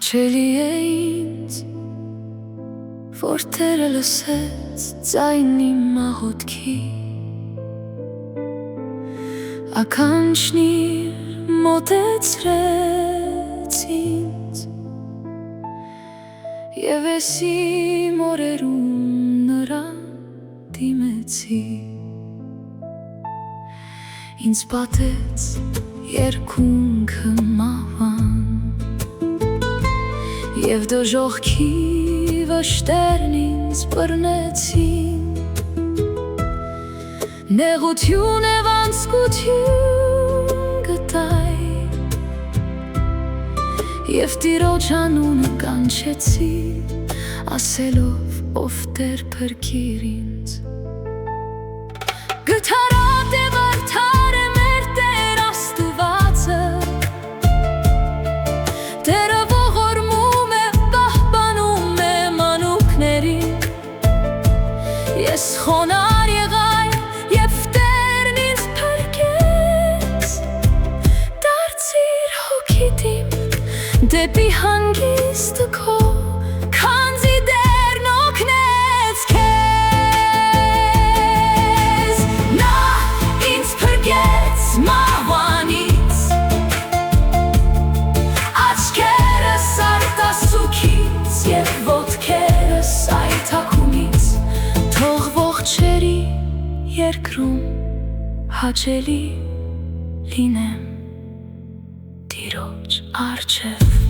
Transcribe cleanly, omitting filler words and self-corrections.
Հաչելի է ինձ, որ Տերը լսեց ձայն իմ աղոթքի, ականջն իր մոտեցրեց ինձ, և ես իմ օրերում նրան դիմեցի, ինձ պատեց երկունքը մահվան, և դժոխքի վշտերն ինձ բռնեցին, նեղություն և անձկություն գտայի, և Տիրոջ անունը կանչեցի, ասելով ով Տեր փրկիր ինձ։ Գթարատ և արդար է մեր Տեր Աստվածը, Տերը ողորմում է, պահպանում է մանուկներին, ես խոնար եղա և Տերն ինձ փրկեց, դարձիր հոգիդ իմ դեպի հանգիստը քո, քանզի Տերն օգնեց քեզ։ Նա ինձ փրկեց մահվանից, աչքերս արտասուքից և ոտքերս այթակումից, թող ողջերի երկրում հաճելի լինեմ Տիրոջ առջև։